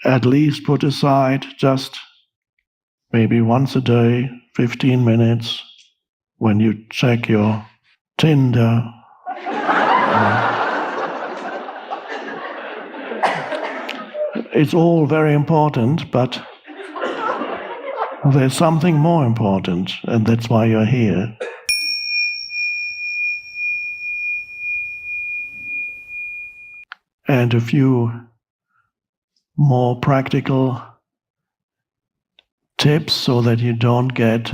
at least put aside just maybe once a day, 15 minutes, when you check your Tinder. It's all very important, but there's something more important, and that's why you're here. And a few more practical tips so that you don't get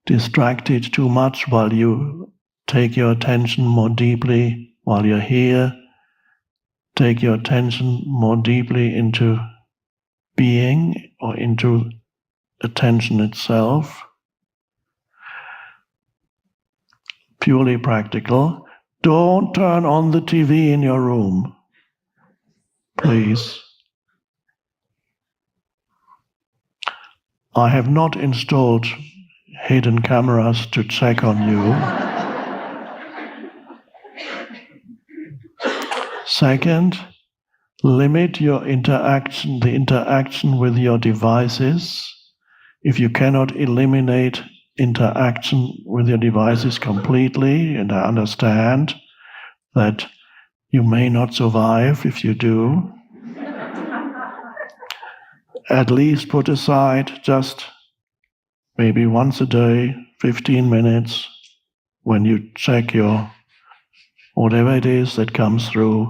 distracted too much while you take your attention more deeply while you're here. Take your attention more deeply into being or into attention itself. Purely practical. Don't turn on the TV in your room, please. I have not installed hidden cameras to check on you. Second, limit your interaction, the interaction with your devices. If you cannot eliminate interaction with your devices completely, and I understand that you may not survive if you do, at least put aside just maybe once a day, 15 minutes, when you check your whatever it is that comes through,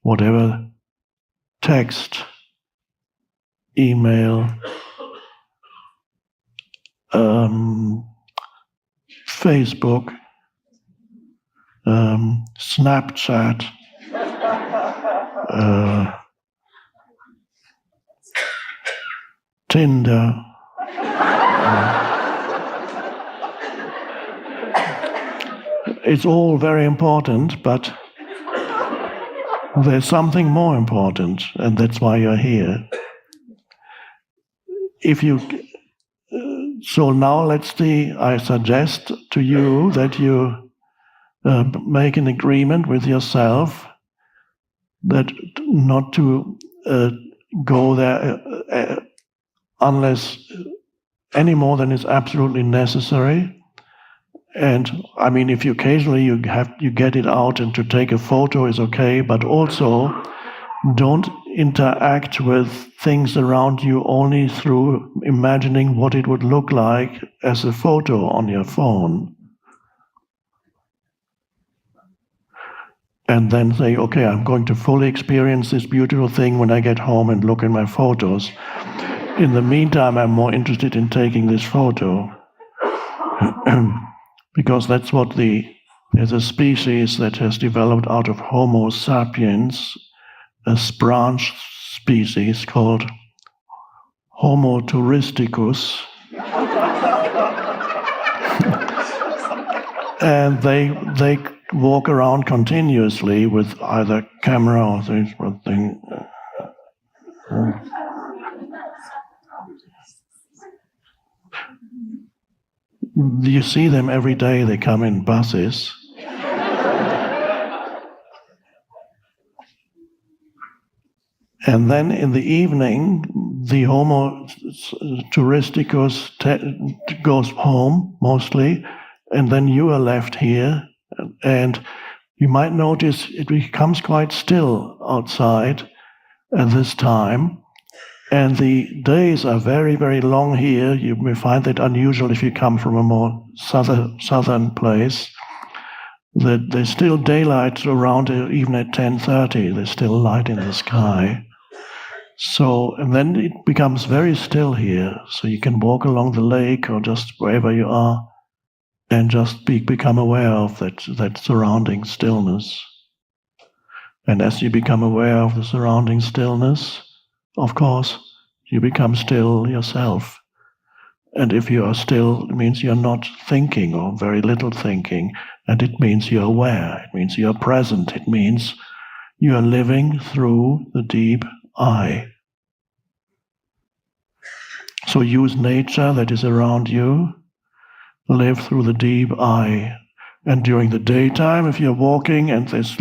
whatever text, email, Facebook, Snapchat, Tinder. It's all very important, but there's something more important, and that's why you're here. So now let's see, I suggest to you that you make an agreement with yourself that not to go there unless any more than is absolutely necessary. And I mean, if you occasionally you get it out and to take a photo is okay, but also don't interact with things around you only through imagining what it would look like as a photo on your phone. And then say, okay, I'm going to fully experience this beautiful thing when I get home and look at my photos. In the meantime, I'm more interested in taking this photo. Because that's what there's a species that has developed out of Homo sapiens, a branch species called Homo touristicus. And they walk around continuously with either camera or thing. You see them every day, they come in buses. And then in the evening, the Homo touristicus goes home, mostly, and then you are left here, and you might notice it becomes quite still outside at this time. And the days are very, very long here. You may find that unusual if you come from a more southern place, that there's still daylight around even at 10:30. There's still light in the sky. So, and then it becomes very still here. So you can walk along the lake or just wherever you are and just become aware of that surrounding stillness. And as you become aware of the surrounding stillness, of course, you become still yourself. And if you are still, it means you're not thinking or very little thinking. And it means you're aware. It means you're present. It means you are living through the deep I. So use nature that is around you. Live through the deep I. And during the daytime, if you're walking, and there's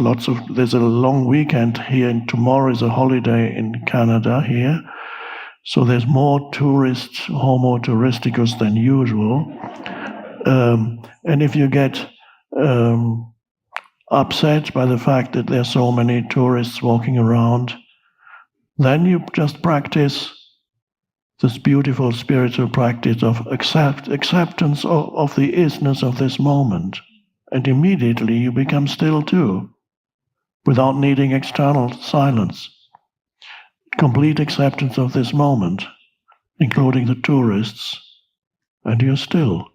a long weekend here, and tomorrow is a holiday in Canada here, so there's more tourists, Homo touristicus, than usual. And if you get upset by the fact that there's so many tourists walking around, then you just practice this beautiful spiritual practice of acceptance of the isness of this moment. And immediately you become still too, without needing external silence. Complete acceptance of this moment, including the tourists, and you're still.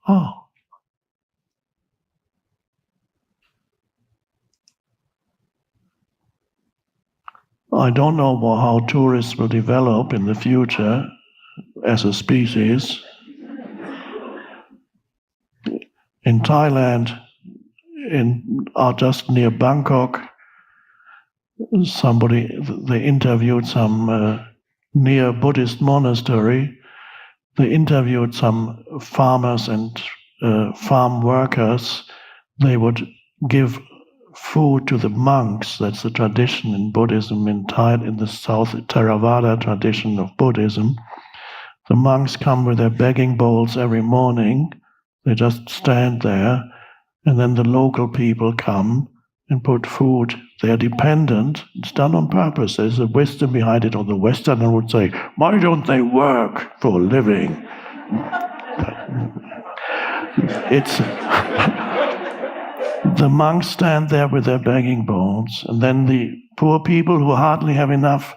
Oh. I don't know how tourists will develop in the future as a species. In Thailand, just near Bangkok, they interviewed some near Buddhist monastery. They interviewed some farmers and farm workers. They would give food to the monks. That's the tradition in Buddhism in the South Theravada tradition of Buddhism. The monks come with their begging bowls every morning. They just stand there, and then the local people come and put food. They are dependent. It's done on purpose. There's a wisdom behind it. Or the Westerner would say, why don't they work for a living? It's the monks stand there with their begging bowls, and then the poor people who hardly have enough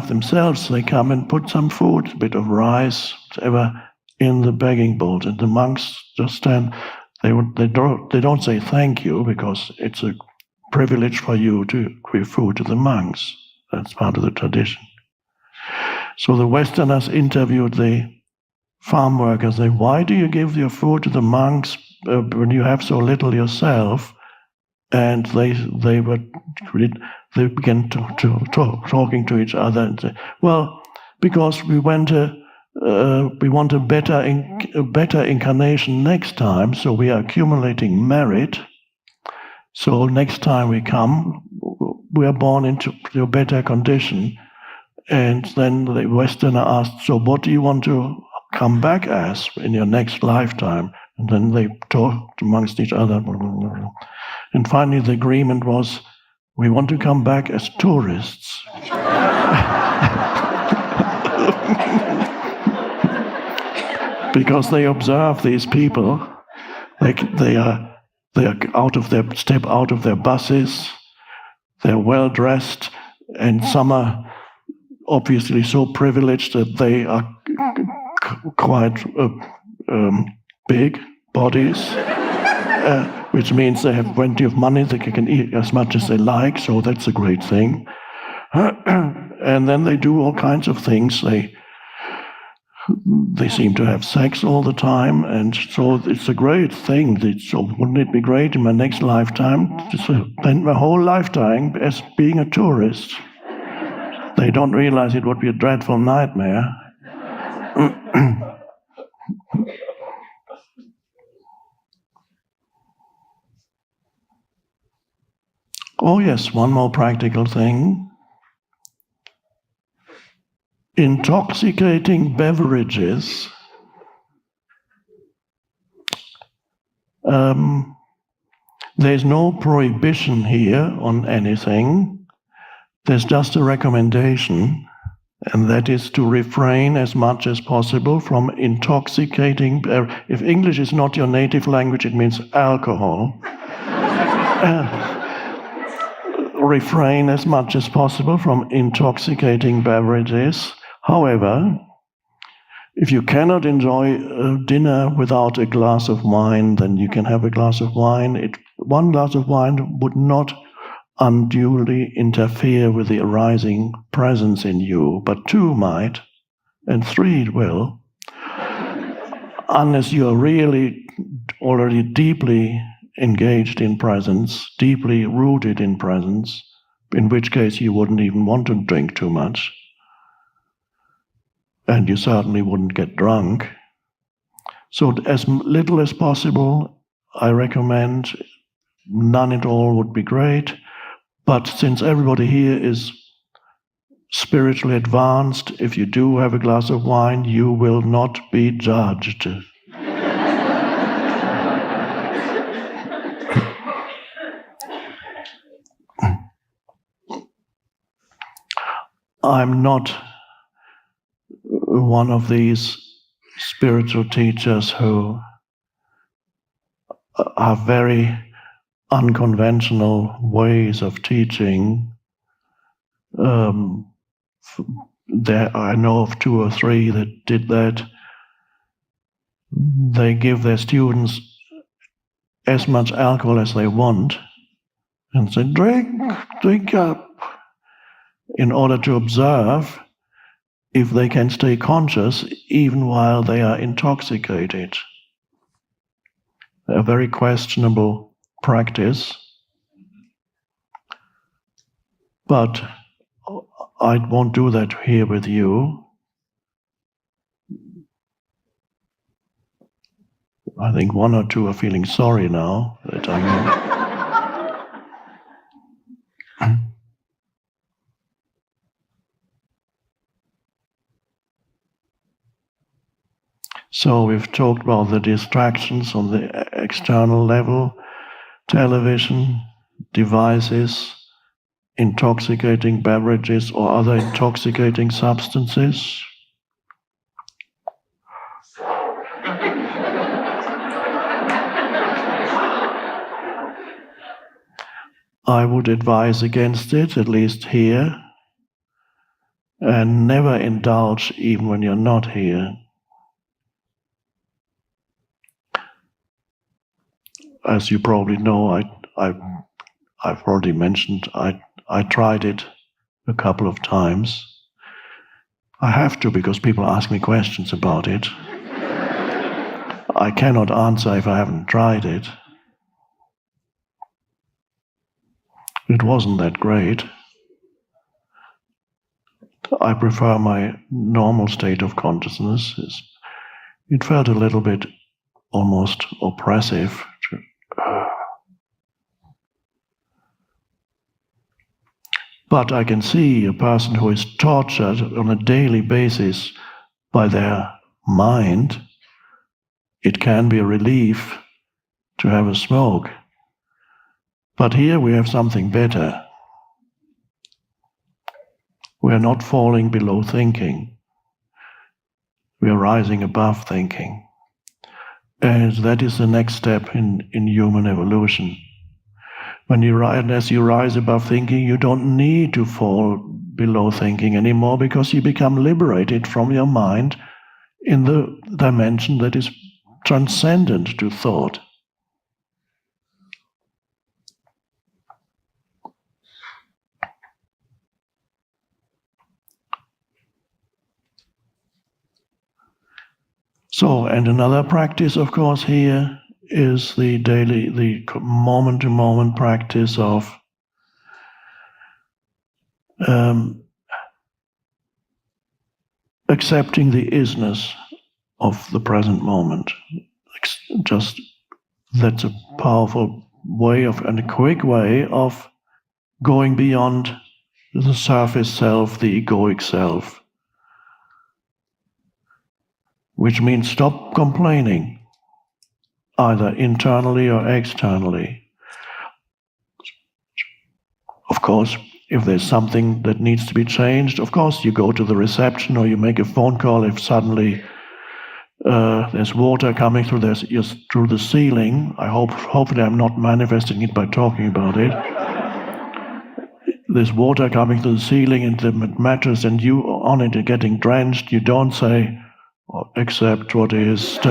themselves, they come and put some food, a bit of rice, whatever, in the begging bowls, and the monks just stand. They don't say thank you, because it's a privilege for you to give food to the monks. That's part of the tradition. So the Westerners interviewed the farm workers. They, why do you give your food to the monks when you have so little yourself? And they began talking to each other and say, well, because we want a better incarnation next time, so we are accumulating merit. So next time we come, we are born into a better condition. And then the Westerner asked, so what do you want to come back as in your next lifetime? And then they talked amongst each other. And finally the agreement was, we want to come back as tourists. Because they observe these people, like they are step out of their buses, they're well dressed, and some are obviously so privileged that they are quite big bodies, which means they have plenty of money, they can eat as much as they like, so that's a great thing. And then they do all kinds of things. They seem to have sex all the time, and so it's a great thing. So wouldn't it be great in my next lifetime to spend my whole lifetime as being a tourist? They don't realize it would be a dreadful nightmare. Oh yes, one more practical thing. Intoxicating beverages. There's no prohibition here on anything. There's just a recommendation, and that is to refrain as much as possible from intoxicating. If English is not your native language, it means alcohol. Refrain as much as possible from intoxicating beverages. However, if you cannot enjoy dinner without a glass of wine, then you can have a glass of wine. One glass of wine would not unduly interfere with the arising presence in you, but two might, and three it will, unless you are really already deeply engaged in presence, deeply rooted in presence, in which case you wouldn't even want to drink too much. And you certainly wouldn't get drunk. So as little as possible I recommend none at all would be great, but since everybody here is spiritually advanced, if you do have a glass of wine, you will not be judged. I'm not one of these spiritual teachers who are very unconventional ways of teaching. I know of 2 or 3 that did that. They give their students as much alcohol as they want and say, drink up, in order to observe if they can stay conscious even while they are intoxicated. A very questionable practice, but I won't do that here with you. I think 1 or 2 are feeling sorry now that I'm So we've talked about the distractions on the external level, television, devices, intoxicating beverages or other intoxicating substances. I would advise against it, at least here, and never indulge even when you're not here. As you probably know, I've already mentioned, I tried it a couple of times. I have to because people ask me questions about it. I cannot answer if I haven't tried it. It wasn't that great. I prefer my normal state of consciousness. It felt a little bit almost oppressive. But I can see a person who is tortured on a daily basis by their mind, it can be a relief to have a smoke. But here we have something better. We are not falling below thinking. We are rising above thinking. And that is the next step in human evolution. As you rise above thinking, you don't need to fall below thinking anymore because you become liberated from your mind in the dimension that is transcendent to thought. So, and another practice, of course, here is the moment-to-moment practice of accepting the isness of the present moment. Just that's a powerful way and a quick way of going beyond the surface self, the egoic self, which means stop complaining, either internally or externally. Of course, if there's something that needs to be changed, of course you go to the reception or you make a phone call if suddenly there's water coming through the ceiling. Hopefully I'm not manifesting it by talking about it. There's water coming through the ceiling into the mattress and you on it are getting drenched. You don't say, accept what is, stay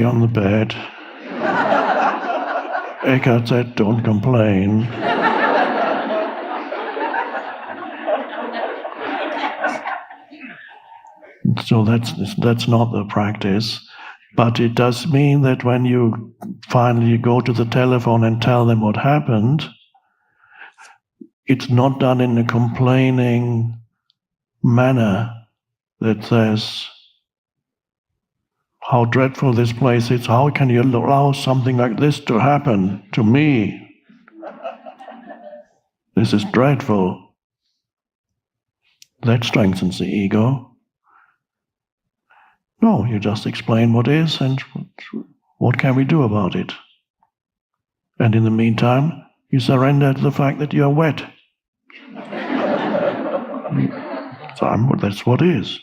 on the bed. Eckhart said, don't complain. So that's not the practice. But it does mean that when you finally go to the telephone and tell them what happened, it's not done in a complaining manner that says, how dreadful this place is. How can you allow something like this to happen to me? This is dreadful. That strengthens the ego. No, you just explain what is and what can we do about it. And in the meantime, you surrender to the fact that you're wet. So that's what is.